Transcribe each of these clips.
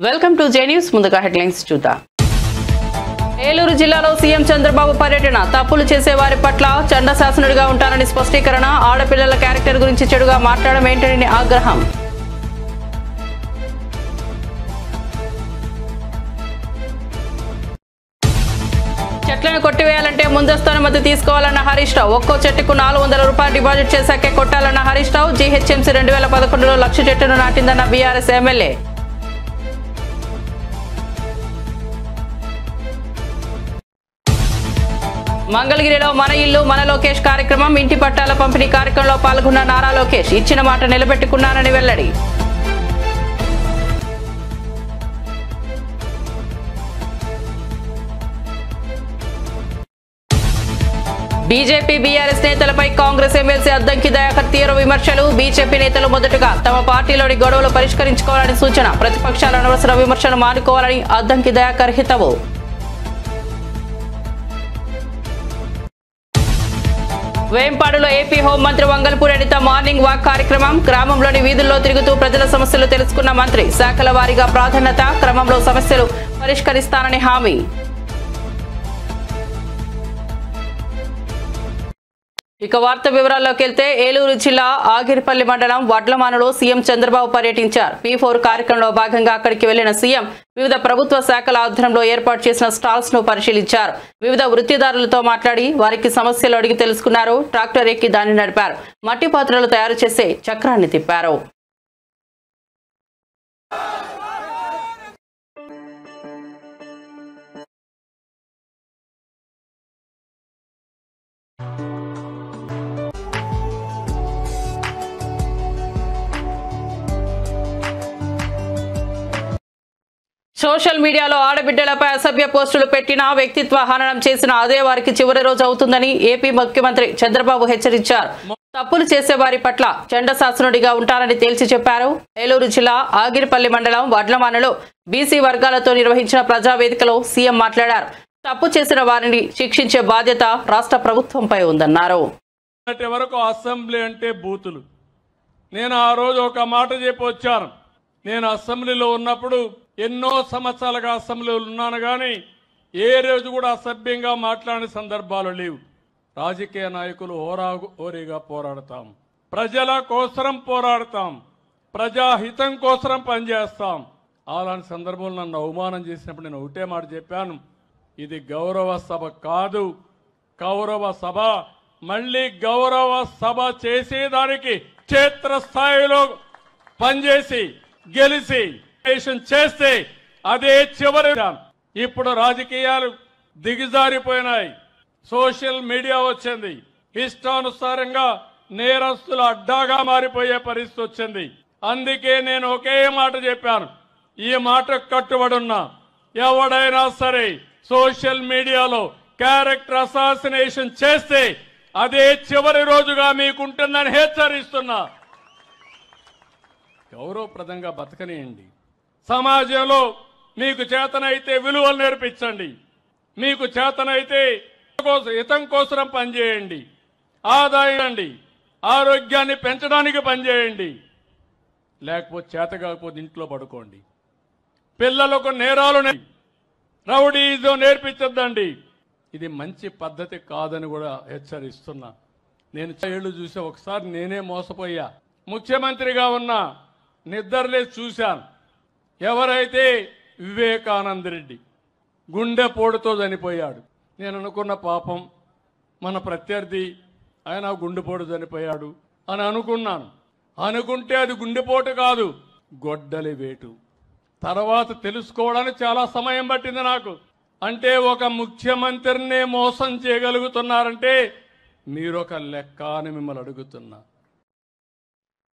Welcome to J news. ముందుగా headlines చూద్దాం. ఏలూరు జిల్లాలో సీఎం చంద్రబాబు పర్యటన. తప్పులు చేసే వారి పట్ల చండశాసనుడిగా ఉంటానని స్పష్టీకరణ. ఆడపిల్లల క్యారెక్టర్ గురించి చెడుగా మాట్లాడడం ఏంటని ఆగ్రహం. చెట్లను కొట్టివేయాలంటే ముందస్తు అనుమతి తీసుకోవాలన్న హరీష్ రావు. ఒక్కో చెట్టుకు 400 రూపాయలు డిపాజిట్ చేశాకే కొట్టాలన్న హరీష్ రావు. జీహెచ్ఎంసీ 2011లో 1,00,000 చెట్టును నాటిందన్న బీఆర్ఎస్ ఎమ్మెల్యే. మంగళగిరిలో మన ఇల్లు మన లోకేష్ కార్యక్రమం. ఇంటి పట్టాల పంపిణీ కార్యక్రమంలో పాల్గొన్న నారా లోకేష్ ఇచ్చిన మాట నిలబెట్టుకున్నానని వెల్లడి. బీజేపీ బీఆర్ఎస్ నేతలపై కాంగ్రెస్ ఎమ్మెల్సీ అద్దంకి దయాకర్ తీవ్ర విమర్శలు. బీజేపీ నేతలు మొదటగా తమ పార్టీలోని గొడవలు పరిష్కరించుకోవాలని సూచన. ప్రతిపక్షాల అనవసర విమర్శలు మానుకోవాలని అద్దంకి దయాకర్ హితవు. వేంపాడులో ఏపీ హోంమంత్రి వంగల్పూడి అనిత మార్నింగ్ వాక్ కార్యక్రమం. గ్రామంలోని వీధుల్లో తిరుగుతూ ప్రజల సమస్యలు తెలుసుకున్న మంత్రి. శాఖల వారీగా ప్రాధాన్యత క్రమంలో సమస్యలు పరిష్కరిస్తానని హామీ. ఇక వార్త వివరాల్లోకి వెళ్తే ఏలూరు జిల్లా ఆగిరిపల్లి మండలం వడ్లమానులో సీఎం చంద్రబాబు పర్యటించారు. P4 కార్యక్రమంలో భాగంగా అక్కడికి వెళ్లిన సీఎం వివిధ ప్రభుత్వ శాఖల ఆధ్వర్యంలో ఏర్పాటు చేసిన స్టాల్స్ ను పరిశీలించారు. వివిధ వృత్తిదారులతో మాట్లాడి వారికి సమస్యలు అడిగి తెలుసుకున్నారు. ట్రాక్టర్ ఎక్కి దాన్ని నడిపారు. మట్టి పాత్రలు తయారు చేసే చక్రాన్ని తిప్పారు. సోషల్ మీడియాలో ఆడబిడ్డలపై అసభ్య పోస్టులు పెట్టినా వ్యక్తిత్వ హననం చేసిన అదే వారికి చివరి రోజు అవుతుందని ఏపీ ముఖ్యమంత్రి చంద్రబాబు హెచ్చరించారు. తప్పులు చేసే వారి పట్ల చండశాసనుడిగా ఉంటారని తేల్చి చెప్పారు. ఏలూరు జిల్లా ఆగిరిపల్లి మండలం వడ్లమానులో బీసీ వర్గాలతో నిర్వహించిన ప్రజావేదికలో సీఎం మాట్లాడారు. తప్పు చేసిన వారిని శిక్షించే బాధ్యత రాష్ట్ర ప్రభుత్వంపై ఉందన్నారు. అసెంబ్లీ అంటే బూతులు. నేను ఆ రోజు ఒక మాట చెప్పి వచ్చాను. నేను అసెంబ్లీలో ఉన్నప్పుడు ఎన్నో సంవత్సరాలుగా అసెంబ్లీలో ఉన్నాను, కానీ ఏ రోజు కూడా అసభ్యంగా మాట్లాడిన సందర్భాలు లేవు. రాజకీయ నాయకులు హోరీగా పోరాడతాం, ప్రజల కోసం పోరాడతాం, ప్రజాహితం కోసం పనిచేస్తాం. అలాంటి సందర్భంలో నన్ను అవమానం చేసినప్పుడు నేను ఒకటే మాట చెప్పాను, ఇది గౌరవ సభ కాదు, కౌరవ సభ. మళ్ళీ గౌరవ సభ చేసేదానికి క్షేత్రస్థాయిలో పనిచేసి గెలిచి చేస్తే అదే చివరి. ఇప్పుడు రాజకీయాలు దిగజారిపోయినాయి, సోషల్ మీడియా వచ్చింది, ఇష్టానుసారంగా నేరస్తుల అడ్డాగా మారిపోయే పరిస్థితి వచ్చింది. అందుకే నేను ఒకే మాట చెప్పాను, ఈ మాట కట్టుబడున్నా. ఎవడైనా సరే సోషల్ మీడియాలో క్యారెక్టర్ అసాసినేషన్ చేస్తే అదే చివరి రోజుగా మీకుంటుందని హెచ్చరిస్తున్నా. గౌరవప్రదంగా బతకనియండి. సమాజంలో మీకు చేతనైతే విలువలు నేర్పించండి, మీకు చేతనైతే హితం కోసం పనిచేయండి, ఆదాయం ఆరోగ్యాన్ని పెంచడానికి పనిచేయండి. లేకపోతే చేత కాకపోతే ఇంట్లో పడుకోండి. పిల్లలకు నేరాలు రౌడీజం నేర్పించద్దండి. ఇది మంచి పద్ధతి కాదని కూడా హెచ్చరిస్తున్నా. నేను ఏళ్ళు చూసా, ఒకసారి నేనే మోసపోయా. ముఖ్యమంత్రిగా ఉన్నా నిద్రలేసి చూశాను. ఎవరైతే వివేకానంద రెడ్డి గుండెపోటుతో చనిపోయాడు. నేను అనుకున్న పాపం మన ప్రత్యర్థి ఆయన గుండెపోటు చనిపోయాడు అని అనుకున్నాను. అనుకుంటే అది గుండెపోటు కాదు, గొడ్డలి వేటు. తర్వాత తెలుసుకోవడానికి చాలా సమయం పట్టింది నాకు. అంటే ఒక ముఖ్యమంత్రినే మోసం చేయగలుగుతున్నారంటే మీరొక లెక్క అని మిమ్మల్ని అడుగుతున్నా.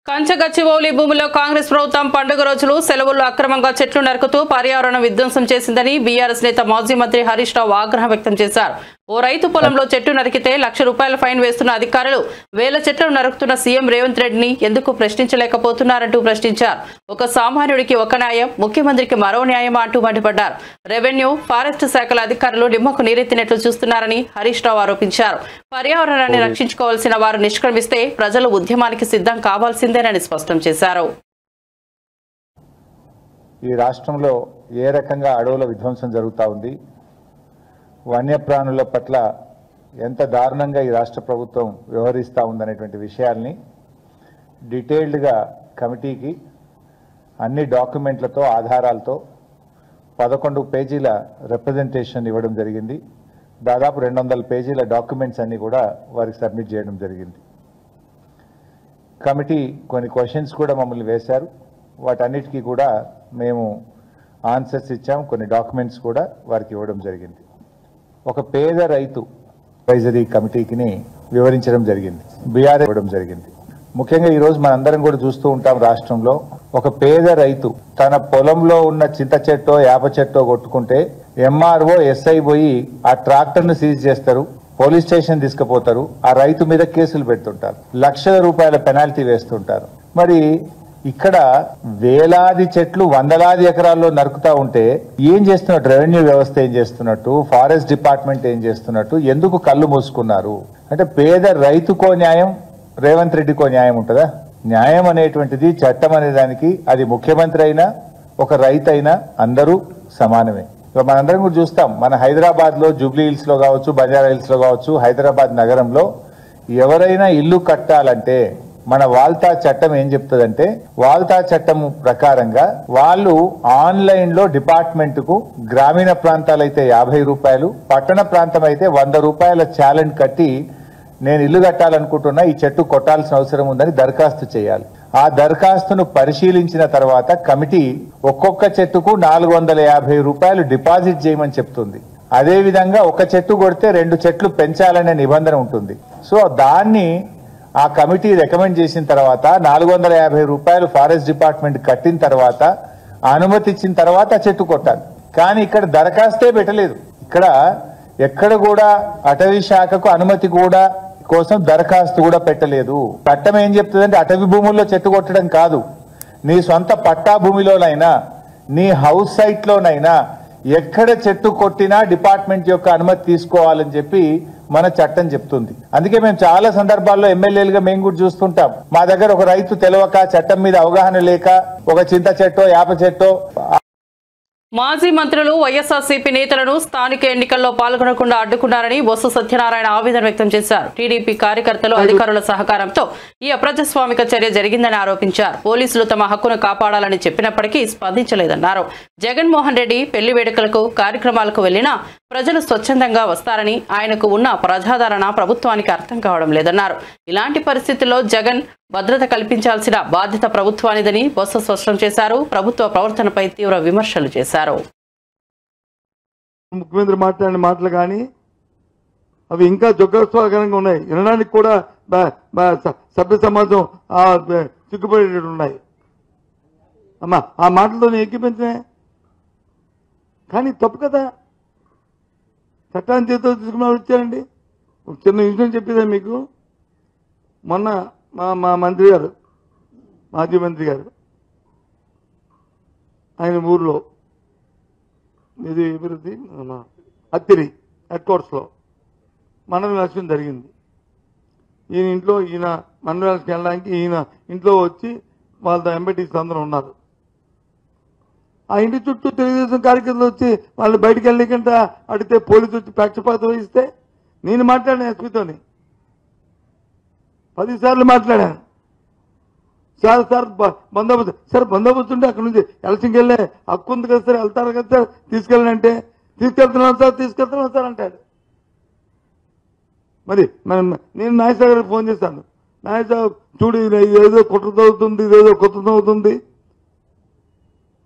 కంచగచ్చిబౌలి భూమిలో కాంగ్రెస్ ప్రభుత్వం పండుగ రోజులు సెలవుల్లో అక్రమంగా చెట్లు నరుకుతూ పర్యావరణ విధ్వంసం చేసిందని బీఆర్ఎస్ నేత మాజీ మంత్రి హరీష్ రావు ఆగ్రహం వ్యక్తం చేశారు. ఓ రైతు పొలంలో చెట్టు నరికితే 1,00,000 రూపాయల ఫైన్ వేస్తున్న అధికారులు వేల చెట్లను నరుకుతున్న సీఎం రేవంత్ రెడ్డిని ఎందుకు ప్రశ్నించలేకపోతున్నారంటూ ప్రశ్నించారు. ఒక సామాన్యుడికి ఒక న్యాయం, ముఖ్యమంత్రికి మరో న్యాయం అంటూ మండిపడ్డారు. రెవెన్యూ, ఫారెస్ట్ శాఖల అధికారులు నిమ్మకు నీరెత్తినట్లు చూస్తున్నారని హరీష్ రావు ఆరోపించారు. పర్యావరణాన్ని రక్షించుకోవాల్సిన వారు నిష్క్రమిస్తే ప్రజలు ఉద్యమానికి సిద్ధం కావాల్సిందేనని స్పష్టం చేశారు. ఈ రాష్ట్రంలో ఏ రకంగా అడవుల విధ్వంసం జరుగుతూ ఉంది, వన్యప్రాణుల పట్ల ఎంత దారుణంగా ఈ రాష్ట్ర ప్రభుత్వం వ్యవహరిస్తూ ఉందనేటువంటి విషయాల్ని డీటెయిల్డ్గా కమిటీకి అన్ని డాక్యుమెంట్లతో ఆధారాలతో 11 పేజీల రిప్రజెంటేషన్ ఇవ్వడం జరిగింది. దాదాపు 200 పేజీల డాక్యుమెంట్స్ అన్ని కూడా వారికి సబ్మిట్ చేయడం జరిగింది. కమిటీ కొన్ని క్వశ్చన్స్ కూడా మమ్మల్ని వేశారు. వాటన్నిటికీ కూడా మేము ఆన్సర్స్ ఇచ్చాం. కొన్ని డాక్యుమెంట్స్ కూడా వారికి ఇవ్వడం జరిగింది. ఒక పేద రైతు అడ్వైజరీ కమిటీకి వివరించడం జరిగింది. బీఆర్ఎస్ ఇవ్వడం జరిగింది. ముఖ్యంగా ఈరోజు మనందరం కూడా చూస్తూ ఉంటాం, రాష్ట్రంలో ఒక పేద రైతు తన పొలంలో ఉన్న చింత చెట్టో యాప చెట్టో కొట్టుకుంటే ఎంఆర్ఓ ఎస్ఐ పోయి ఆ ట్రాక్టర్ను సీజ్ చేస్తారు, పోలీస్ స్టేషన్ తీసుకుపోతారు, ఆ రైతు మీద కేసులు పెడుతుంటారు, లక్షల రూపాయల పెనాల్టీ వేస్తుంటారు. మరి ఇక్కడ వేలాది చెట్లు వందలాది ఎకరాల్లో నరుకుతా ఉంటే ఏం చేస్తున్నట్టు, రెవెన్యూ వ్యవస్థ ఏం చేస్తున్నట్టు, ఫారెస్ట్ డిపార్ట్మెంట్ ఏం చేస్తున్నట్టు, ఎందుకు కళ్ళు మూసుకున్నారు? అంటే పేద రైతుకో న్యాయం, రేవంత్ రెడ్డికో న్యాయం ఉంటుందా? న్యాయం అనేటువంటిది, చట్టం అనే దానికి అది ముఖ్యమంత్రి అయినా ఒక రైతు అయినా అందరూ సమానమే. మనందరం కూడా చూస్తాం, మన హైదరాబాద్ లో జూబ్లీ హిల్స్ లో కావచ్చు, బంజారా హిల్స్ లో కావచ్చు, హైదరాబాద్ నగరంలో ఎవరైనా ఇల్లు కట్టాలంటే మన వాల్తా చట్టం ఏం చెప్తుందంటే, వాల్తా చట్టం ప్రకారంగా వాళ్ళు ఆన్లైన్ లో డిపార్ట్మెంట్ కు గ్రామీణ ప్రాంతాలైతే 50 రూపాయలు, పట్టణ ప్రాంతం అయితే 100 రూపాయల ఛాలెంజ్ కట్టి నేను ఇల్లు కట్టాలనుకుంటున్నా, ఈ చెట్టు కొట్టాల్సిన అవసరం ఉందని దరఖాస్తు చేయాలి. ఆ దరఖాస్తును పరిశీలించిన తర్వాత కమిటీ ఒక్కొక్క చెట్టుకు 450 రూపాయలు డిపాజిట్ చేయమని చెప్తుంది. అదే విధంగా ఒక చెట్టు కొడితే 2 చెట్లు పెంచాలనే నిబంధన ఉంటుంది. సో దాన్ని ఆ కమిటీ రికమెండ్ చేసిన తర్వాత 450 రూపాయలు ఫారెస్ట్ డిపార్ట్మెంట్ కట్టిన తర్వాత అనుమతి ఇచ్చిన తర్వాత చెట్టు కొట్టాలి. కానీ ఇక్కడ దరఖాస్తే పెట్టలేదు. ఇక్కడ ఎక్కడ కూడా అటవీ శాఖకు అనుమతి కూడా కోసం దరఖాస్తు కూడా పెట్టలేదు. చట్టం ఏం చెప్తుందంటే అటవీ భూముల్లో చెట్టు కొట్టడం కాదు, నీ సొంత పట్టా భూమిలోనైనా నీ హౌస్ సైట్ లోనైనా ఎక్కడ చెట్టు కొట్టినా డిపార్ట్మెంట్ యొక్క అనుమతి తీసుకోవాలని చెప్పి మన చట్టం చెప్తుంది. అందుకే మేము చాలా సందర్భాల్లో ఎమ్మెల్యేలుగా మేము కూడా చూస్తుంటాం, మా దగ్గర ఒక రైతు తెలవక, చట్టం మీద అవగాహన లేక ఒక చింత చెట్టో యాప చెట్టో. మాజీ మంత్రులు వైఎస్ఆర్సీపీ నేతలను స్థానిక ఎన్నికల్లో పాల్గొనకుండా అడ్డుకున్నారని బొత్స సత్యనారాయణ ఆవేదన వ్యక్తం చేశారు. టీడీపీ కార్యకర్తలు అధికారుల సహకారంతో ఈ అప్రజాస్వామిక చర్య జరిగిందని ఆరోపించారు. పోలీసులు తమ హక్కును కాపాడాలని చెప్పినప్పటికీ స్పందించలేదన్నారు. జగన్మోహన్ రెడ్డి పెళ్లి వేడుకలకు కార్యక్రమాలకు వెళ్లినా ప్రజలు స్వచ్ఛందంగా వస్తారని, ఆయనకు ఉన్న ప్రజాదరణ ప్రభుత్వానికి అర్థం కావడం లేదన్నారు. ఇలాంటి పరిస్థితుల్లో జగన్ భద్రత కల్పించాల్సిన బాధ్యత ప్రభుత్వానిదని బొత్స స్పష్టం చేశారు. ప్రభుత్వ ప్రవర్తనపై తీవ్ర విమర్శలు చేశారు. ముఖ్యమంత్రి మాట్లాడిన మాటలు కానీ అవి ఇంకా జోగ్రస్వాకరంగా ఉన్నాయి, వినడానికి కూడా సభ్య సమాజం సిగ్గుపడేటట్టు ఉన్నాయి. అమ్మా ఆ మాటలతో ఎక్కిపించినాయి కానీ తప్పు కదా. చట్టాన్ని చేతితో తీసుకున్న వాళ్ళు ఇచ్చారండి. చిన్న విషయం చెప్పేదా మీకు, మొన్న మా మంత్రి గారు, మాజీ మంత్రి గారు, ఆయన ఊర్లో ఇది అభివృద్ధి అత్తిరి హెడ్ క్వార్టర్స్లో మండల ఎలక్షన్ జరిగింది. ఈయన ఇంట్లో ఈయన మండల ఎలక్షన్ వెళ్ళడానికి ఈయన ఇంట్లో వచ్చి వాళ్ళ ఎంపీటీసీలు అందరూ ఉన్నారు. ఆ ఇంటి చుట్టూ తెలుగుదేశం కార్యకర్తలు వచ్చి వాళ్ళు బయటకు వెళ్ళకుండా అడిగితే పోలీసు వచ్చి పక్షపాతం వహిస్తే నేను మాట్లాడాను ఎస్పీతోని 10 సార్లు మాట్లాడాను. సార్ బందోబస్తు, సార్ బందోబస్తు ఉంటే అక్కడ నుంచి ఎలక్షన్కి వెళ్ళే హక్కు ఉంది కదా సార్, వెళ్తారు కదా సార్, తీసుకెళ్ళనంటే తీసుకెళ్తున్నాను సార్ అంటాడు. మరి నేను నాయసాగర్ గారికి ఫోన్ చేశాను, నాయసాగర్ చూడు ఇదేదో కుట్రతో అవుతుంది, ఇదేదో కుట్రతో అవుతుంది,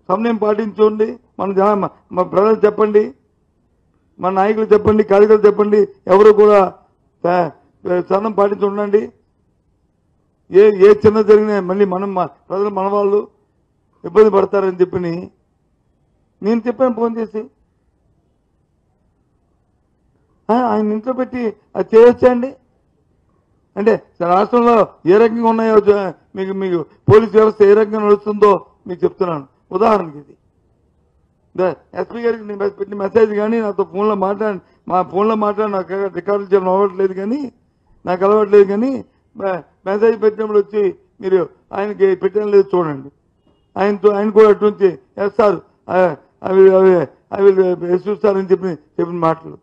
సమన్వయం పాటించండి, మన ప్రజలు చెప్పండి, మన నాయకులు చెప్పండి, కార్యకర్తలు చెప్పండి, ఎవరు కూడా సహనం పాటించి ఉండండి. ఏ చిన్న జరిగినా మళ్ళీ ప్రజలు మన వాళ్ళు ఇబ్బంది పడతారని చెప్పి నేను చెప్పాను ఫోన్ చేసి. ఆయన ఇంట్లో పెట్టి అది చేయొచ్చా అండి? అంటే రాష్ట్రంలో ఏ రకంగా ఉన్నాయో మీకు పోలీస్ వ్యవస్థ ఏ రకంగా నడుస్తుందో మీకు చెప్తున్నాను. ఉదాహరణకి ఇది ఎస్పీ గారికి నేను పెట్టిన మెసేజ్ కానీ నాతో ఫోన్లో మాట్లాడి నాకు రికార్డులు చేయడం అవ్వట్లేదు కానీ నాకు అలవాట్లేదు కానీ మెసేజ్ పెట్టినప్పుడు వచ్చి మీరు ఆయనకి పెట్టడం లేదు చూడండి. ఆయన కూడా అటువంటి సార్ అవి చూస్తారని చెప్పిన మాటలు.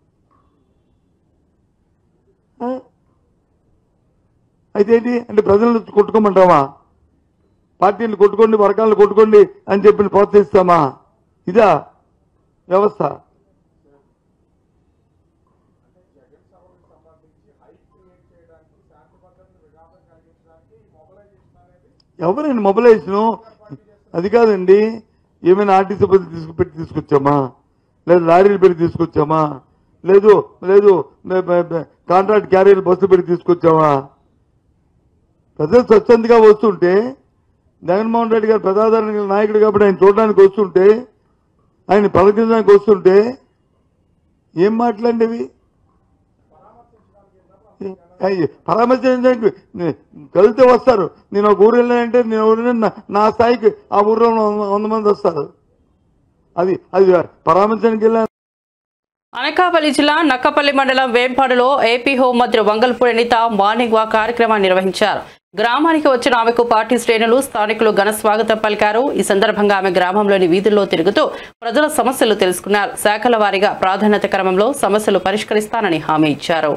అయితే ఏంటి అంటే ప్రజలను కొట్టుకోమంటావా? పార్టీలు కొట్టుకోండి, వర్గాలను కొట్టుకోండి అని చెప్పి ప్రోత్సహిస్తామా? ఇదా వ్యవస్థ? ఎవరైనా మొబిలైజేషన్ అది కాదండి. ఏమైనా ఆర్టీసీ పెట్టి తీసుకొచ్చామా? లేదు లారీలు పెట్టి తీసుకొచ్చామా? లేదు కాంట్రాక్ట్ క్యారియర్లు బస్సులు పెట్టి తీసుకొచ్చామా? ప్రజలు స్వచ్ఛందంగా వస్తుంటే, జగన్మోహన్ రెడ్డి గారు ప్రజాదరణ నాయకుడు కాబట్టి ఆయన చూడడానికి వస్తుంటే, ఆయన పలకరించడానికి వస్తుంటే ఏం మాట్లాడేవి? పరామర్శించడానికి కలిస్తే వస్తారు. నేను ఒక ఊరు వెళ్ళానంటే నేను ఊరు నా స్థాయికి ఆ ఊర్లో 100 మంది వస్తారు. అది పరామర్శించడానికి వెళ్ళాను. అనకాపల్లి జిల్లా నక్కపల్లి మండలం వేంపాడులో ఏపీ హోంమంత్రి వంగల్పూడి అనిత మార్నింగ్ వాక్ కార్యక్రమాన్ని నిర్వహించారు. గ్రామానికి వచ్చిన ఆమెకు పార్టీ శ్రేణులు, స్థానికులు ఘన స్వాగతం పలికారు. ఈ సందర్భంగా ఆమె గ్రామంలోని వీధుల్లో తిరుగుతూ ప్రజల సమస్యలు తెలుసుకున్నారు. శాఖల వారీగా ప్రాధాన్యత క్రమంలో సమస్యలు పరిష్కరిస్తానని హామీ ఇచ్చారు.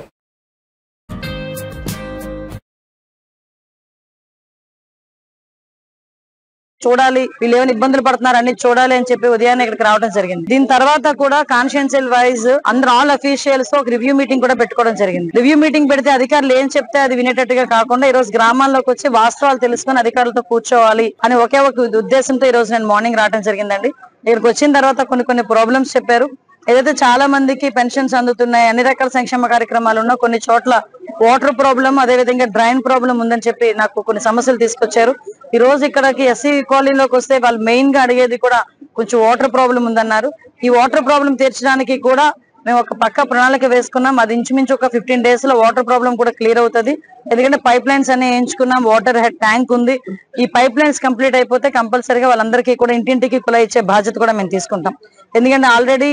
చూడాలి, వీళ్ళు ఏమైనా ఇబ్బందులు పడుతున్నారు అన్ని చూడాలి అని చెప్పి ఉదయాన్నే ఇక్కడికి రావడం జరిగింది. దీని తర్వాత కూడా కాన్స్టిట్యుయెన్షియల్ వైజ్ అందరూ ఆల్ అఫీషియల్స్ ఒక రివ్యూ మీటింగ్ కూడా పెట్టుకోవడం జరిగింది. రివ్యూ మీటింగ్ పెడితే అధికారులు ఏం చెప్తే అది వినేటట్టుగా కాకుండా ఈ రోజు గ్రామాల్లోకి వచ్చి వాస్తవాలు తెలుసుకుని అధికారులతో కూర్చోవాలి అని ఒకే ఒక ఉద్దేశంతో ఈ రోజు నేను మార్నింగ్ రావడం జరిగిందండి. ఇక్కడికి వచ్చిన తర్వాత కొన్ని ప్రాబ్లమ్స్ చెప్పారు. ఏదైతే చాలా మందికి పెన్షన్స్ అందుతున్నాయి, అన్ని రకాల సంక్షేమ కార్యక్రమాలు ఉన్నా కొన్ని చోట్ల వాటర్ ప్రాబ్లం, అదేవిధంగా డ్రైన్ ప్రాబ్లం ఉందని చెప్పి నాకు కొన్ని సమస్యలు తీసుకొచ్చారు. ఈ రోజు ఇక్కడికి ఎస్సీ కాలనీలోకి వస్తే వాళ్ళు మెయిన్ గా అడిగేది కూడా కొంచెం వాటర్ ప్రాబ్లం ఉందన్నారు. ఈ వాటర్ ప్రాబ్లం తీర్చడానికి కూడా మేము ఒక పక్క ప్రణాళిక వేసుకున్నాం. అది ఇంచుమించు ఒక 15 days లో వాటర్ ప్రాబ్లం కూడా క్లియర్ అవుతుంది. ఎందుకంటే పైప్ లైన్స్ అన్ని వేయించుకున్నాం, వాటర్ హెడ్ ట్యాంక్ ఉంది. ఈ పైప్ లైన్స్ కంప్లీట్ అయిపోతే కంపల్సరీగా వాళ్ళందరికీ కూడా ఇంటింటికి కుళాయి ఇచ్చే బాధ్యత కూడా మేము తీసుకుంటాం. ఎందుకంటే ఆల్రెడీ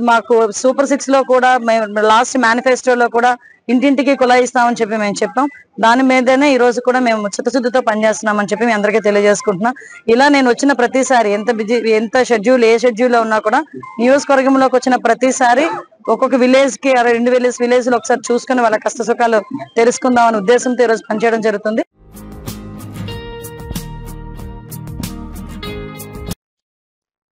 మాకు సూపర్ 6 లో కూడా మేము లాస్ట్ మేనిఫెస్టోలో కూడా ఇంటింటికి కుళాయి ఇస్తామని చెప్పి మేము చెప్పాం. దాని మీదనే ఈ రోజు కూడా మేము చిత్తశుద్ధితో పనిచేస్తున్నామని చెప్పి మీ అందరికీ తెలియజేసుకుంటున్నాం. ఇలా నేను వచ్చిన ప్రతిసారి ఎంత షెడ్యూల్ ఏ షెడ్యూల్ లో ఉన్నా కూడా నియోజకవర్గంలోకి వచ్చిన ప్రతిసారి ఒక్కొక్క విలేజ్ కి 2 విలేజ్ లో ఒకసారి చూసుకుని వాళ్ళ కష్ట సుఖాలు తెలుసుకుందాం అనే ఉద్దేశంతో ఈ రోజు పనిచేయడం జరుగుతుంది.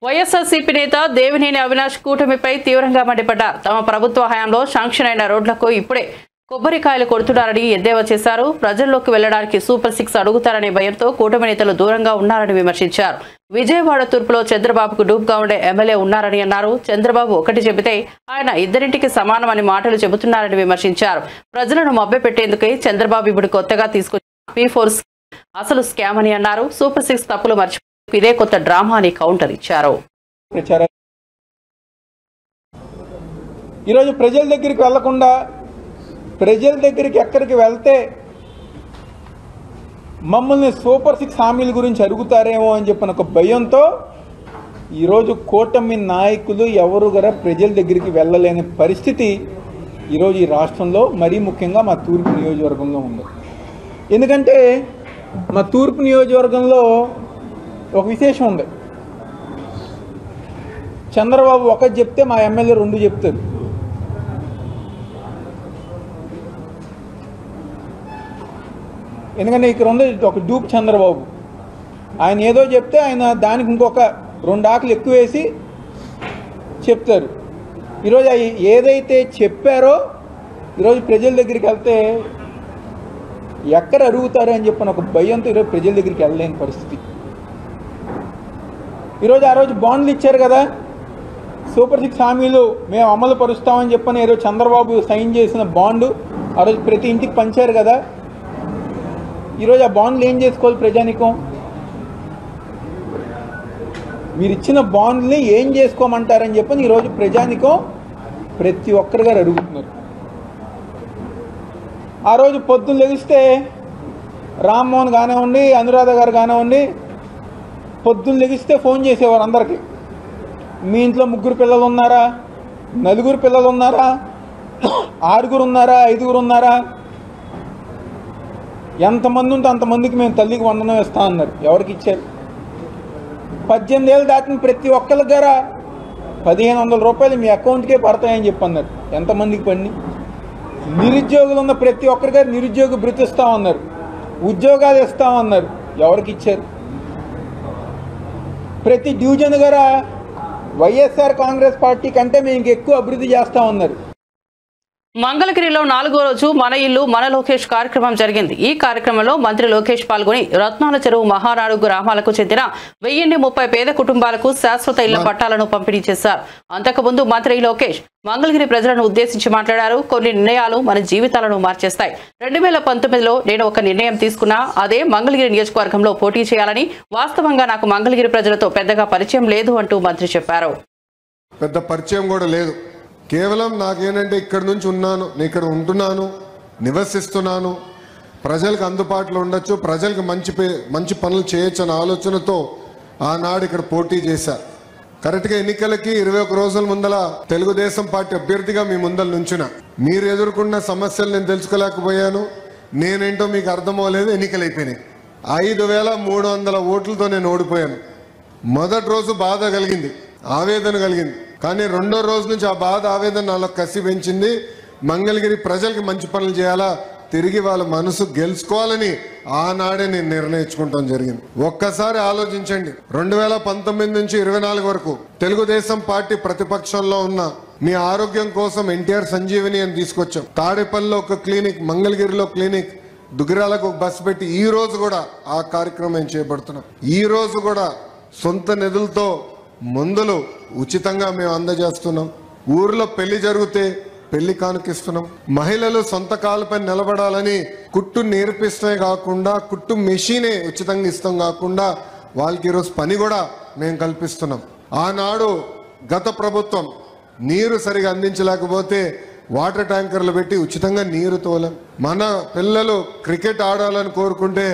వైఎస్ఆర్సీపీ నేత దేవినేని అవినాష్ కూటమిపై తీవ్రంగా మండిపడ్డారు. తమ ప్రభుత్వ హయాంలో శాంక్షన్ అయిన రోడ్లకు ఇప్పుడే కొబ్బరికాయలు కొడుతున్నారని ఎద్దేవా చేశారు. ప్రజల్లోకి వెళ్లడానికి సూపర్ 6 అడుగుతారనే భయంతో కూటమి నేతలు దూరంగా ఉన్నారని విమర్శించారు. విజయవాడ తూర్పులో చంద్రబాబుకు డూప్గా ఉండే ఎమ్మెల్యే ఉన్నారని అన్నారు. చంద్రబాబు ఒకటి చెబితే ఆయన ఇద్దరింటికి సమానమని మాటలు చెబుతున్నారని విమర్శించారు. ప్రజలను మభ్యపెట్టేందుకే చంద్రబాబు ఇప్పుడు కొత్తగా తీసుకొచ్చిన P4 అసలు స్కామ్ అని అన్నారు. సూపర్ 6 తప్పులు మర్చి ఇదే కొత్త డ్రామా అని కౌంటర్ ఇచ్చారు. ఈరోజు ప్రజల దగ్గరికి వెళ్లకుండా ప్రజల దగ్గరికి ఎక్కడికి వెళ్తే మమ్మల్ని సూపర్ 6 హామీల గురించి అడుగుతారేమో అని చెప్పిన ఒక భయంతో ఈరోజు కూటమి నాయకులు ఎవరు కూడా ప్రజల దగ్గరికి వెళ్ళలేని పరిస్థితి ఈరోజు ఈ రాష్ట్రంలో మరీ ముఖ్యంగా మా తూర్పు నియోజకవర్గంలో ఉంది. ఎందుకంటే మా తూర్పు నియోజకవర్గంలో ఒక విశేషం ఉంది. చంద్రబాబు ఒకటి చెప్తే మా ఎమ్మెల్యే 2 చెప్తారు. ఎందుకంటే ఇక్కడ ఉంది ఒక డూప్ చంద్రబాబు. ఆయన ఏదో చెప్తే ఆయన దానికి ఇంకొక 2 ఆకులు ఎక్కువ వేసి చెప్తారు. ఈరోజు ఏదైతే చెప్పారో ఈరోజు ప్రజల దగ్గరికి వెళ్తే ఎక్కడ అడుగుతారు అని చెప్పిన ఒక భయంతో ఈరోజు ప్రజల దగ్గరికి వెళ్ళలేని పరిస్థితి. ఈరోజు ఆ రోజు బాండ్లు ఇచ్చారు కదా, సూపర్ 6 హామీలు మేము అమలు పరుస్తామని చెప్పని ఈరోజు చంద్రబాబు సైన్ చేసిన బాండు ఆ రోజు ప్రతి ఇంటికి పంచారు కదా. ఈరోజు ఆ బాండ్లు ఏం చేసుకోవాలి ప్రజానికం? మీరు ఇచ్చిన బాండ్ని ఏం చేసుకోమంటారని చెప్పని ఈరోజు ప్రజానికం ప్రతి ఒక్కరు గారు అడుగుతున్నారు. ఆ రోజు పొద్దున్న లెగిస్తే రామ్మోహన్ కానివ్వండి, అనురాధ గారు కానివ్వండి, పొద్దున్న లెగిస్తే ఫోన్ చేసేవారు అందరికీ. మీ ఇంట్లో 3 పిల్లలు ఉన్నారా, 4 పిల్లలు ఉన్నారా, 6 ఉన్నారా, 5 ఉన్నారా, ఎంతమంది ఉంటే అంతమందికి మేము తల్లికి వందనం ఇస్తా అన్నారు. ఎవరికి ఇచ్చారు? 18 ఏళ్ళు దాటిన ప్రతి ఒక్కరి దగ్గర 1500 రూపాయలు మీ అకౌంట్కే పడతాయని చెప్పి అన్నారు. ఎంతమందికి పడిని? నిరుద్యోగులు ఉన్న ప్రతి ఒక్కరి గారు నిరుద్యోగ భృతి ఇస్తామన్నారు, ఉద్యోగాలు ఇస్తామన్నారు. ఎవరికి ఇచ్చారు? ప్రతి డివిజన్ గారు వైఎస్ఆర్ కాంగ్రెస్ పార్టీ కంటే మేము ఎక్కువ అభివృద్ధి చేస్తామన్నారు. మంగళగిరిలో 4వ రోజు మన ఇల్లు మన లోకేష్ కార్యక్రమం జరిగింది. ఈ కార్యక్రమంలో మంత్రి లోకేష్ పాల్గొని రత్నాల చెరువు మహానాడు గ్రామాలకు చెందిన 1030 పేద కుటుంబాలకు శాశ్వత ఇళ్ల పట్టాలను పంపిణీ చేశారు. అంతకుముందు మంత్రి లోకేష్ మంగళగిరి ప్రజలను ఉద్దేశించి మాట్లాడారు. కొన్ని నిర్ణయాలు మన జీవితాలను మార్చేస్తాయి. 2019లో నేను ఒక నిర్ణయం తీసుకున్నా, అదే మంగళగిరి నియోజకవర్గంలో పోటీ చేయాలని. వాస్తవంగా నాకు మంగళగిరి ప్రజలతో పెద్దగా పరిచయం లేదు అంటూ మంత్రి చెప్పారు. పెద్ద పరిచయం కూడా లేదు. కేవలం నాకేంటంటే ఇక్కడ నుంచి ఉన్నాను, నేను ఇక్కడ ఉంటున్నాను, నివసిస్తున్నాను, ప్రజలకు అందుబాటులో ఉండొచ్చు, ప్రజలకు మంచి పనులు చేయొచ్చు అనే ఆలోచనతో ఆనాడు ఇక్కడ పోటీ చేశా. కరెక్ట్గా ఎన్నికలకి 21 రోజుల ముందల తెలుగుదేశం పార్టీ అభ్యర్థిగా మీ ముందల నుంచున. మీరు ఎదుర్కొన్న సమస్యలు నేను తెలుసుకోలేకపోయాను, నేనేంటో మీకు అర్థమవలేదు. ఎన్నికలైపోయినాయి. 5300 ఓట్లతో నేను ఓడిపోయాను. మొదటి రోజు బాధ కలిగింది, ఆవేదన కలిగింది. కానీ రెండో రోజు నుంచి ఆ బాధ ఆవేదన నాలో కసి పెంచింది. మంగళగిరి ప్రజలకి మంచి పనులు చేయాలా, తిరిగి వాళ్ళ మనసు గెలుచుకోవాలని ఆనాడే నేను నిర్ణయించుకుంటాం జరిగింది. ఒక్కసారి ఆలోచించండి, 2019 నుంచి 24 వరకు తెలుగుదేశం పార్టీ ప్రతిపక్షంలో ఉన్న మీ ఆరోగ్యం కోసం ఎన్టీఆర్ సంజీవని అని తీసుకొచ్చాం. తాడేపల్లిలో ఒక క్లినిక్, మంగళగిరిలో క్లినిక్, దుగ్గిరాలకు ఒక బస్సు పెట్టి ఈ రోజు కూడా ఆ కార్యక్రమం చేపడుతున్నాం. ఈ రోజు కూడా సొంత నిధులతో మందులు ఉచితంగా మేము అందజేస్తున్నాం. ఊర్లో పెళ్లి జరిగితే పెళ్లి కానుకిస్తున్నాం. మహిళలు సొంత కాళ్ళపై నిలబడాలని కుట్టు నేర్పిస్తే కాకుండా కుట్టు మెషినే ఉచితంగా ఇస్తాం కాకుండా వాళ్ళకి ఈరోజు పని కూడా మేము కల్పిస్తున్నాం. ఆనాడు గత ప్రభుత్వం నీరు సరిగా అందించలేకపోతే వాటర్ ట్యాంకర్లు పెట్టి ఉచితంగా నీరు తోలాం. మన పిల్లలు క్రికెట్ ఆడాలని కోరుకుంటే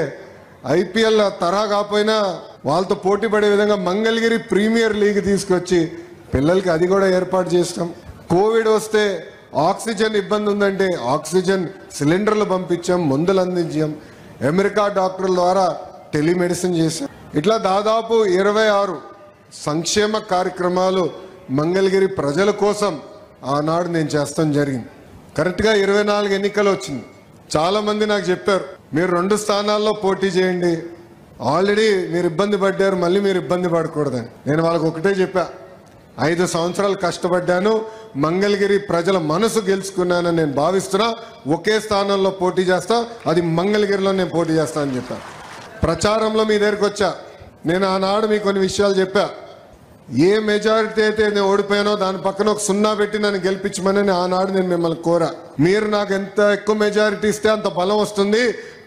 ఐపీఎల్ తరహా కాకపోయినా వాళ్ళతో పోటీ పడే విధంగా మంగళగిరి ప్రీమియర్ లీగ్ తీసుకొచ్చి పిల్లలకి అది కూడా ఏర్పాటు చేస్తాం. కోవిడ్ వస్తే ఆక్సిజన్ ఇబ్బంది ఉందంటే ఆక్సిజన్ సిలిండర్లు పంపించాం, మందులు అందించాం. అమెరికా డాక్టర్ల ద్వారా టెలిమెడిసిన్ చేశాం. ఇట్లా దాదాపు 26 సంక్షేమ కార్యక్రమాలు మంగళగిరి ప్రజల కోసం ఆనాడు నేను చేస్తాం జరిగింది. కరెక్ట్గా 24 ఎన్నికలు వచ్చింది. చాలా మంది నాకు చెప్పారు, మీరు 2 స్థానాల్లో పోటీ చేయండి, ఆల్రెడీ మీరు ఇబ్బంది పడ్డారు, మళ్ళీ మీరు ఇబ్బంది పడకూడదని. నేను వాళ్ళకి ఒకటే చెప్పా, 5 సంవత్సరాలు కష్టపడ్డాను, మంగళగిరి ప్రజల మనసు గెలుచుకున్నానని నేను భావిస్తున్నా. ఒకే స్థానంలో పోటీ చేస్తా, అది మంగళగిరిలో నేను పోటీ చేస్తా అని చెప్పా. ప్రచారంలో మీ దగ్గరికి వచ్చా, నేను ఆనాడు మీకు కొన్ని విషయాలు చెప్పా. ఏ మెజారిటీ అయితే నేను ఓడిపోయానో దాని పక్కన ఒక 0 పెట్టి నన్ను గెలిపించమని ఆనాడు నేను మిమ్మల్ని కోరా. మీరు నాకు ఎంత ఎక్కువ మెజారిటీ ఇస్తే అంత బలం వస్తుంది,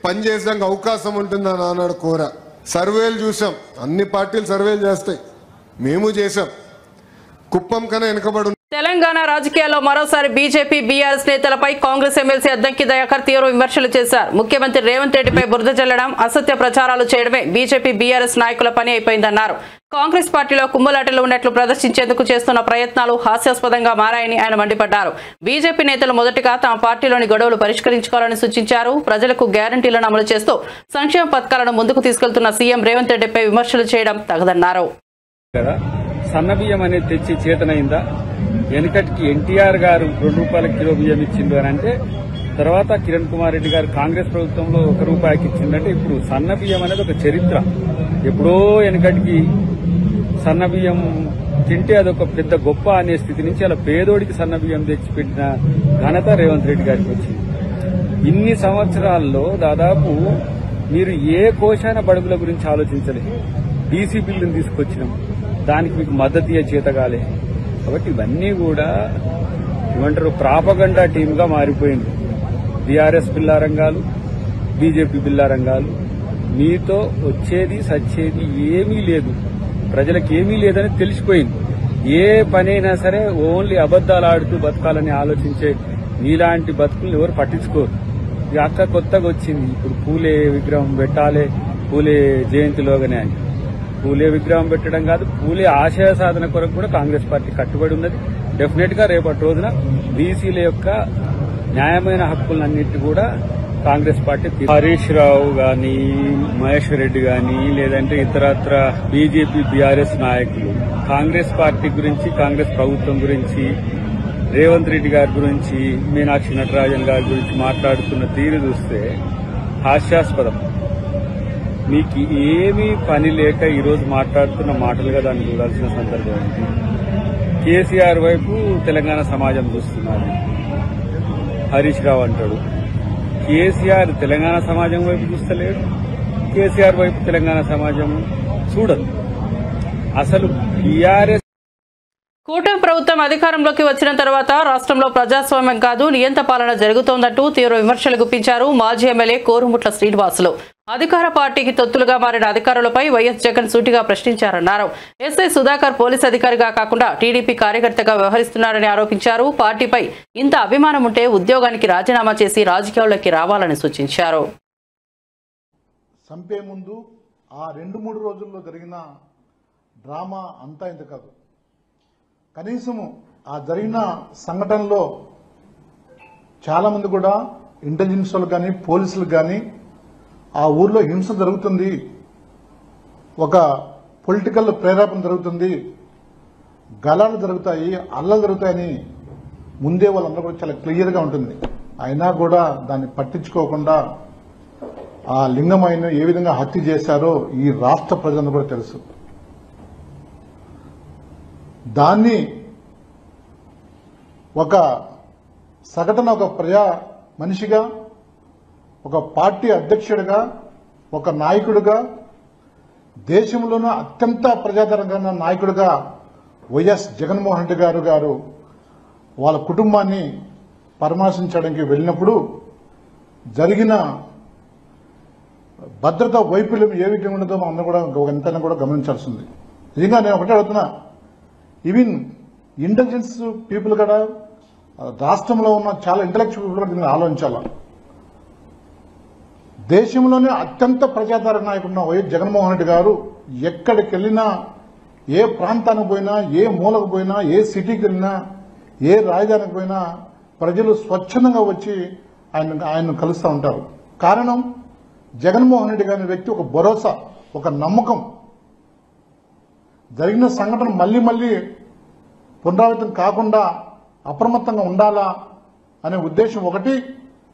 పనిచేసాక అవకాశం ఉంటుంది అని ఆనాడు కోరా. సర్వేలు చూసాం, అన్ని పార్టీలు సర్వేలు చేస్తాయి, మేము చేసాం. కుప్పం కన్నా వెనుకబడి తెలంగాణ రాజకీయాల్లో మరోసారి బీజేపీ బీఆర్ఎస్ నేతలపై కాంగ్రెస్ ఎమ్మెల్సీ అద్దంకి దయాకర్ తీవ్ర విమర్శలు చేశారు. ముఖ్యమంత్రి రేవంత్ రెడ్డిపై బురద జల్లడం, అసత్య ప్రచారాలు చేయడమే బీజేపీ బీఆర్ఎస్ నాయకుల పని అయిపోయిందన్నారు. కాంగ్రెస్ పార్టీలో కుమ్ములాటలు ఉన్నట్లు ప్రదర్శించేందుకు చేస్తున్న ప్రయత్నాలు హాస్యాస్పదంగా మారాయని ఆయన మండిపడ్డారు. బీజేపీ నేతలు మొదటగా తమ పార్టీలోని గొడవలు పరిష్కరించుకోవాలని సూచించారు. ప్రజలకు గ్యారంటీలను అమలు చేస్తూ సంక్షేమ పథకాలను ముందుకు తీసుకెళ్తున్న సీఎం రేవంత్ రెడ్డిపై విమర్శలు చేయడం తగదన్నారు. సన్నబియ్యం అనేది తెచ్చి చేతనైందా? వెనకటికి ఎన్టీఆర్ గారు 2 రూపాయల కిలో బియ్యం ఇచ్చిండు అని అంటే, తర్వాత కిరణ్ కుమార్ రెడ్డి గారు కాంగ్రెస్ ప్రభుత్వంలో 1 రూపాయికి ఇచ్చిందంటే, ఇప్పుడు సన్న బియ్యం అనేది ఒక చరిత్ర. ఎప్పుడో వెనకటికి సన్న బియ్యం తింటే అదొక పెద్ద గొప్ప అనే స్థితి నుంచి అలా పేదోడికి సన్న బియ్యం తెచ్చిపెట్టిన ఘనత రేవంత్ రెడ్డి గారికి వచ్చింది. ఇన్ని సంవత్సరాల్లో దాదాపు మీరు ఏ కోశాన బడుగుల గురించి ఆలోచించలేదు. బీసీ బిల్లును తీసుకొచ్చినాం, దానికి మీకు మద్దతు ఇచ్చే చేతగాలే. కాబట్టి ఇవన్నీ కూడా ఏమంటారు, ప్రాపగండా టీమ్గా మారిపోయింది. బీఆర్ఎస్ బిల్లారంగాలు, బీజేపీ బిల్లారంగాలు. మీతో వచ్చేది సచ్చేది ఏమీ లేదు, ప్రజలకు ఏమీ లేదని తెలిసిపోయింది. ఏ పనైనా సరే ఓన్లీ అబద్దాలు ఆడుతూ బతకాలని ఆలోచించే మీలాంటి బతుకులు ఎవరు పట్టించుకోరు. ఈ అక్క కొత్తగా వచ్చింది, ఇప్పుడు పూలే విగ్రహం పెట్టాలి, పూలే జయంతిలోగానే అని. పూలే విగ్రహం పెట్టడం కాదు, పూలే ఆశయ సాధన కొరకు కూడా కాంగ్రెస్ పార్టీ కట్టుబడి ఉన్నది. డెఫినెట్ గా రేపటి రోజున బీసీల యొక్క న్యాయమైన హక్కులన్నింటినీ కూడా కాంగ్రెస్ పార్టీ హరీష్ రావు గాని, మహేశ్వర్ రెడ్డి గాని, లేదంటే ఇతరత్ర బీజేపీ బీఆర్ఎస్ నాయకులు కాంగ్రెస్ పార్టీ గురించి, కాంగ్రెస్ ప్రభుత్వం గురించి, రేవంత్ రెడ్డి గారి గురించి, మీనాక్షి నటరాజన్ గారి గురించి మాట్లాడుతున్న తీరు చూస్తే హాస్యాస్పదం. మీకు ఏమీ పని లేక ఈరోజు మాట్లాడుతున్న మాటలుగా దాన్ని చూడాల్సిన సందర్భం ఉంది. కేసీఆర్ వైపు తెలంగాణ సమాజం చూస్తున్నారు. హరీష్ రావు అంటాడు కేసీఆర్ తెలంగాణ సమాజం వైపు చూస్తలేడు, కేసీఆర్ వైపు తెలంగాణ సమాజం చూడదు. అసలు బీఆర్ఎస్ కూటమి ప్రభుత్వం అధికారంలోకి వచ్చిన తర్వాత రాష్ట్రంలో ప్రజాస్వామ్యం కాదు నియంత పాలన జరుగుతోందంటూ తీవ్ర విమర్శలు గుప్పించారు మాజీ ఎమ్మెల్యే కోరుముట్ల శ్రీనివాసులు. అధికార పార్టీకి తొత్తులుగా మారిన అధికారులపై వైఎస్ జగన్ సూటిగా ప్రశ్నించారన్నారు. ఎస్ఐ సుధాకర్ పోలీస్ అధికారిగా కాకుండా టీడీపీ కార్యకర్తగా వ్యవహరిస్తున్నారని ఆరోపించారు. పార్టీపై ఇంత అభిమానం ఉంటే ఉద్యోగానికి రాజీనామా చేసి రాజకీయాల్లోకి రావాలని సూచించారు. సంపే ముందు ఆ 2-3 రోజుల్లో జరిగిన డ్రామా అంతా ఇంత కాదు. కనీసము ఆ జరిగిన సంఘటనలో చాలామంది కూడా ఇంటెలిజెన్స్ వాళ్ళు కానీ పోలీసులు కానీ ఆ ఊర్లో హింస జరుగుతుంది, ఒక పొలిటికల్ ప్రేరేపణ జరుగుతుంది, గలాలు జరుగుతాయి, అల్లలు జరుగుతాయని ముందే వాళ్ళందరూ కూడా చాలా క్లియర్గా ఉంటుంది. అయినా కూడా దాన్ని పట్టించుకోకుండా ఆ లింగమైను ఏ విధంగా హత్య చేశారో ఈ రాష్ట్ర ప్రజలందరూ కూడా తెలుసు. దాన్ని ఒక సగటున ఒక ప్రజా మనిషిగా, ఒక పార్టీ అధ్యక్షుడిగా, ఒక నాయకుడిగా, దేశంలోనే అత్యంత ప్రజాదరణ నాయకుడిగా వైఎస్ జగన్మోహన్ రెడ్డి గారు వాళ్ళ కుటుంబాన్ని పరామర్శించడానికి వెళ్ళినప్పుడు జరిగిన భద్రతా వైఫల్యం ఏ విధంగా ఉండదో మనం కూడా ఎంతైనా కూడా గమనించాల్సింది. నిజంగా నేను ఒకటే అడుగుతున్నా, ఈవెన్ ఇంటెలిజెన్స్ పీపుల్ కూడా రాష్ట్రంలో ఉన్న చాలా ఇంటలెక్చువల్ పీపుల్ కూడా దీన్ని ఆలోచించాల. దేశంలోనే అత్యంత ప్రజాదరణ నాయకుడు వైఎస్ జగన్మోహన్ రెడ్డి గారు ఎక్కడికి వెళ్ళినా, ఏ ప్రాంతానికి పోయినా, ఏ మూలకు పోయినా, ఏ సిటీకి వెళ్ళినా, ఏ రాజధానికి పోయినా ప్రజలు స్వచ్ఛందంగా వచ్చి ఆయన్ను కలుస్తూ ఉంటారు. కారణం జగన్మోహన్ రెడ్డి గారి వ్యక్తి ఒక భరోసా, ఒక నమ్మకం. జరిగిన సంఘటన మళ్లీ మళ్లీ పునరావృతం కాకుండా అప్రమత్తంగా ఉండాలా అనే ఉద్దేశం ఒకటి.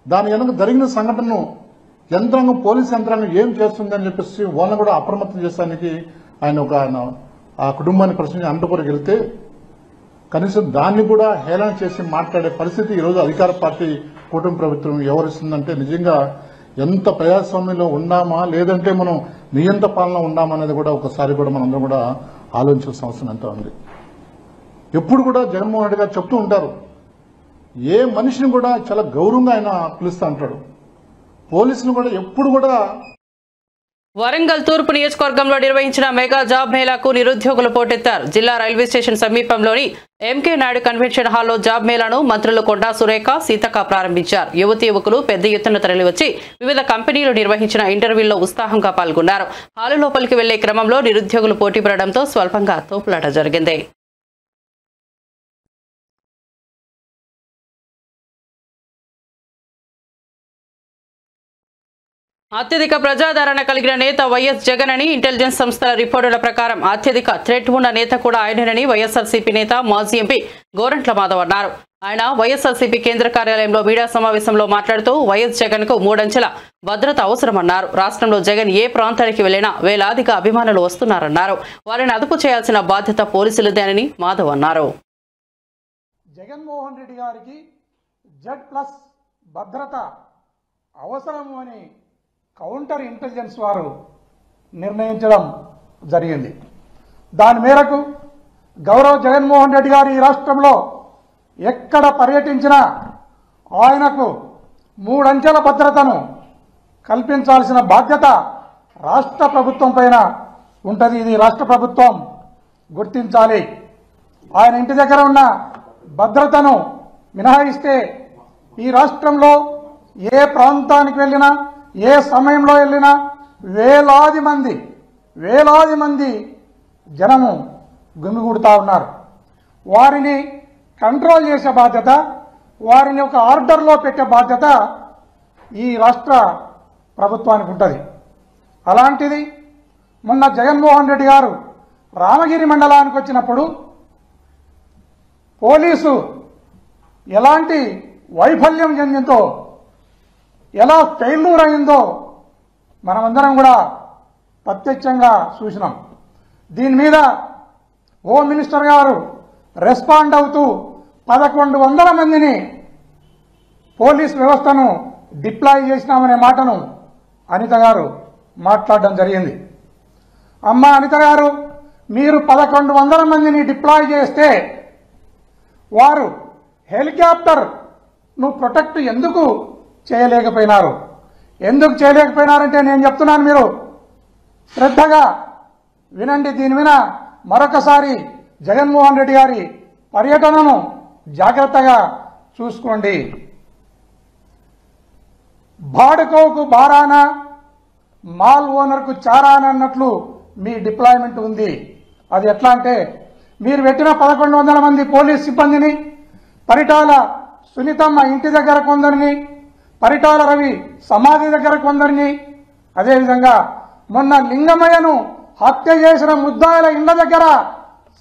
దాని వెనుక జరిగిన సంఘటనను యంత్రాంగం, పోలీస్ యంత్రాంగం ఏం చేస్తుందని చెప్పేసి వాళ్ళని కూడా అప్రమత్తం చేసడానికి ఆయన ఆ కుటుంబాన్ని ప్రశ్నించి అంటుకొని వెళ్తే కనీసం దాన్ని కూడా హేళన చేసి మాట్లాడే పరిస్థితి ఈరోజు అధికార పార్టీ కూటమి ప్రభుత్వం వ్యవహరిస్తుందంటే నిజంగా ఎంత ప్రజాస్వామ్యంలో ఉన్నామా లేదంటే మనం నియంత పాలన ఉన్నామా అనేది కూడా ఒకసారి కూడా మనందరం కూడా ఆలోచించాల్సిన అవసరం ఎంతో ఉంది. ఎప్పుడు కూడా జగన్మోహన్ రెడ్డి గారు చెప్తూ ఉంటారు, ఏ మనిషిని కూడా చాలా గౌరవంగా ఆయన పిలుస్తూ ఉంటాడు. పోలీసులు కూడా ఎప్పుడు కూడా. వరంగల్ తూర్పు నియోజకవర్గంలో నిర్వహించిన మెగా జాబ్ మేళాకు నిరుద్యోగులు పోటెత్తారు. జిల్లా రైల్వే స్టేషన్ సమీపంలోని ఎంకే నాయుడు కన్వెన్షన్ హాల్లో జాబ్ మేళాను మంత్రులు కొండా సురేఖ, సీతక్క ప్రారంభించారు. యువతీ యువకులు పెద్ద ఎత్తున తరలివచ్చి వివిధ కంపెనీలు నిర్వహించిన ఇంటర్వ్యూల్లో ఉత్సాహంగా పాల్గొన్నారు. హాలు లోపలికి వెళ్లే క్రమంలో నిరుద్యోగులు పోటీ పడడంతో స్వల్పంగా తోపులాట జరిగింది. అత్యధిక ప్రజాదరణ కలిగిన నేత వైఎస్ జగన్ అని ఇంటెలిజెన్స్ సంస్థల రిపోర్టుల ప్రకారం అత్యధిక థ్రెట్ ఉన్న నేత కూడా ఆయనేనని వైఎస్ఆర్సీపీ నేత మాజీ ఎంపీ గోరంట్ల మాధవ్ అన్నారు. ఆయన వైఎస్ఆర్సీపీ కేంద్ర కార్యాలయంలో మీడియా సమావేశంలో మాట్లాడుతూ వైఎస్ జగన్ కు 3 అంచెల భద్రత అవసరమన్నారు. రాష్ట్రంలో జగన్ ఏ ప్రాంతానికి వెళ్లినా వేలాదిగా అభిమానులు వస్తున్నారన్నారు. వారిని అదుపు చేయాల్సిన బాధ్యత పోలీసులదేనని మాధవ్ అన్నారు. జగన్మోహన్ రెడ్డి గారికి Z+ భద్రత అవసరము అని కౌంటర్ ఇంటెలిజెన్స్ వారు నిర్ణయించడం జరిగింది. దాని మేరకు గౌరవ జగన్మోహన్ రెడ్డి గారు ఈ రాష్ట్రంలో ఎక్కడ పర్యటించినా ఆయనకు 3 అంచెల భద్రతను కల్పించాల్సిన బాధ్యత రాష్ట్ర ప్రభుత్వం పైన ఉంటుంది. ఇది రాష్ట్ర ప్రభుత్వం గుర్తించాలి. ఆయన ఇంటి దగ్గర ఉన్న భద్రతను మినహాయిస్తే ఈ రాష్ట్రంలో ఏ ప్రాంతానికి వెళ్ళినా, ఏ సమయంలో వెళ్ళినా వేలాది మంది జనము గుమిగూడుతూ ఉన్నారు. వారిని కంట్రోల్ చేసే బాధ్యత, వారిని ఒక ఆర్డర్లో పెట్టే బాధ్యత ఈ రాష్ట్ర ప్రభుత్వానికి ఉంటుంది. అలాంటిది మొన్న జగన్మోహన్ రెడ్డి గారు రామగిరి మండలానికి వచ్చినప్పుడు పోలీసు ఎలాంటి వైఫల్యం చెందిందో, ఎలా ఫెయిల్యూర్ అయిందో మనమందరం కూడా ప్రత్యక్షంగా చూసినాం. దీని మీద హోమ్ మినిస్టర్ గారు రెస్పాండ్ అవుతూ 1100 మందిని పోలీస్ వ్యవస్థను డిప్లాయ్ చేసినామనే మాటను అనిత గారు మాట్లాడడం జరిగింది. అమ్మ అనిత గారు, మీరు 1100 మందిని డిప్లాయ్ చేస్తే వారు హెలికాప్టర్ను ప్రొటెక్ట్ ఎందుకు చేయలేకపోయినారు? ఎందుకు చేయలేకపోయినారంటే నేను చెప్తున్నాను, మీరు శ్రద్ధగా వినండి. దీని మీద మరొకసారి జగన్మోహన్ రెడ్డి గారి పర్యటనను జాగ్రత్తగా చూసుకోండి. బాడుకోకు బారానా, మాల్ ఓనర్కు చారానా అన్నట్లు మీ డిప్లాయ్మెంట్ ఉంది. అది ఎట్లా అంటే, మీరు పెట్టిన 1100 మంది పోలీస్ సిబ్బందిని పరిటాల సునీతమ్మ ఇంటి దగ్గర కొందరిని, పరిటాల రవి సమాధి దగ్గర కొందరిని, అదేవిధంగా మొన్న లింగమయ్యను హత్య చేసిన ముద్దాయిల ఇళ్ల దగ్గర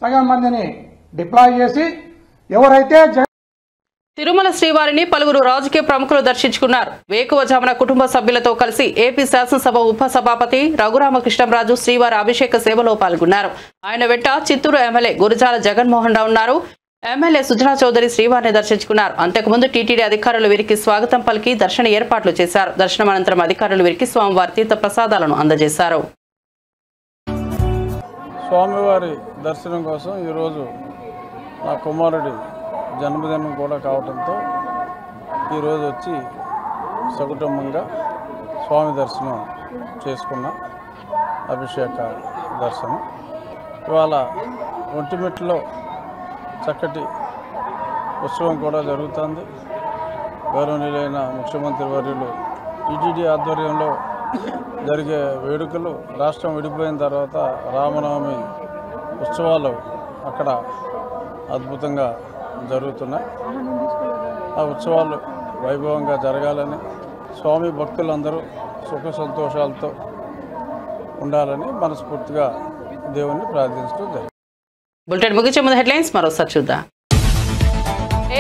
సగం మందిని డిప్లాయ్ చేసి ఎవరైతే తిరుమల శ్రీవారిని పలువురు రాజకీయ ప్రముఖులు దర్శించుకున్నారు. వేకువజామున కుటుంబ సభ్యులతో కలిసి ఏపీ శాసనసభ ఉపసభాపతి రఘురామకృష్ణంరాజు శ్రీవారి అభిషేక సేవలో పాల్గొన్నారు. ఆయన వెంట చిత్తూరు ఎమ్మెల్యే గురజాల జగన్మోహన్ రావు ఉన్నారు. ఎమ్మెల్యే సుజనా చౌదరి శ్రీవారిని దర్శించుకున్నారు. అంతకుముందు టీటీడీ అధికారులు వీరికి స్వాగతం పలికి దర్శన ఏర్పాట్లు చేశారు. దర్శనం అనంతరం అధికారులు వీరికి స్వామివారి తీర్థ ప్రసాదాలను అందజేశారు. స్వామివారి దర్శనం కోసం ఈరోజు నా కుమారుడి జన్మదినం కూడా కావడంతో ఈరోజు వచ్చి సకుటుంబంగా స్వామి దర్శనం చేసుకున్న అభిషేక దర్శనం. ఇవాళ ఒంటిమిట్టలో చక్కటి ఉత్సవం కూడా జరుగుతుంది. గౌరవనీయులైన ముఖ్యమంత్రి వర్యులు టీటీడీ ఆధ్వర్యంలో జరిగే వేడుకలు, రాష్ట్రం విడిపోయిన తర్వాత రామనవమి ఉత్సవాలు అక్కడ అద్భుతంగా జరుగుతున్నాయి. ఆ ఉత్సవాలు వైభవంగా జరగాలని, స్వామి భక్తులందరూ సుఖ సంతోషాలతో ఉండాలని మనస్ఫూర్తిగా దేవుణ్ణి ప్రార్థించడం జరిగింది. బులెటిన్ ముగించే ముందు హెడ్లైన్స్ మరోసారి చూద్దాం.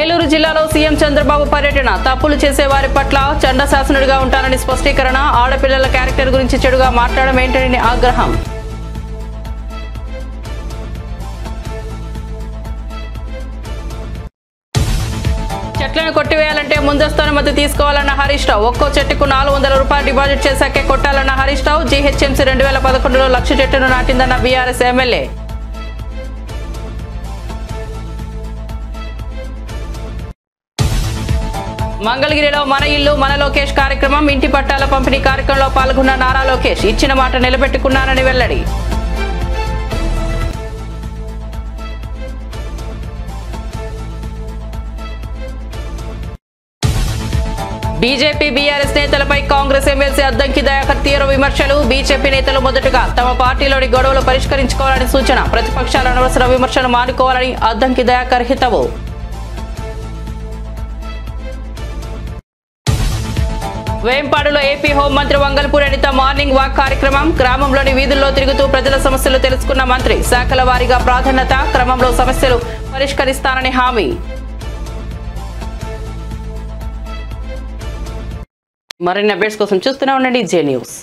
ఏలూరు జిల్లాలో సీఎం చంద్రబాబు పర్యటన. తప్పులు చేసే వారి పట్ల చండశాసనుడిగా ఉంటానని స్పష్టీకరణ. ఆడపిల్లల క్యారెక్టర్ గురించి చెడుగా మాట్లాడడం ఏంటని ఆగ్రహం. చెట్లను కొట్టివేయాలంటే ముందస్తు అనుమతి తీసుకోవాలన్న హరీష్ రావు. ఒక్కో చెట్టుకు 400 రూపాయలు డిపాజిట్ చేశాకే కొట్టాలన్న హరీష్ రావు. జీహెచ్ఎంసీ 2011లో 1,00,000 చెట్టును నాటిందన్న బీఆర్ఎస్ ఎమ్మెల్యే. మంగళగిరిలో మన ఇల్లు మన లోకేష్ కార్యక్రమం. ఇంటి పట్టాల పంపిణీ కార్యక్రమంలో పాల్గొన్న నారా లోకేష్ ఇచ్చిన మాట నిలబెట్టుకున్నానని వెల్లడి. బీజేపీ బీఆర్ఎస్ నేతలపై కాంగ్రెస్ ఎమ్మెల్సీ అద్దంకి దయాకర్ తీవ్ర విమర్శలు. బీజేపీ నేతలు మొదటగా తమ పార్టీలోని గొడవలు పరిష్కరించుకోవాలని సూచన. ప్రతిపక్షాల అనవసర విమర్శలు మానుకోవాలని అద్దంకి దయాకర్ హితవు. వేంపాడులో ఏపీ హోంమంత్రి వంగల్పూడి అనిత మార్నింగ్ వాక్ కార్యక్రమం. గ్రామంలోని వీధుల్లో తిరుగుతూ ప్రజల సమస్యలు తెలుసుకున్న మంత్రి. శాఖల వారీగా ప్రాధాన్యత క్రమంలో సమస్యలు పరిష్కరిస్తానని హామీ. మరిన్ని అప్డేట్స్ కోసం చూస్తూనే ఉండండి జే న్యూస్.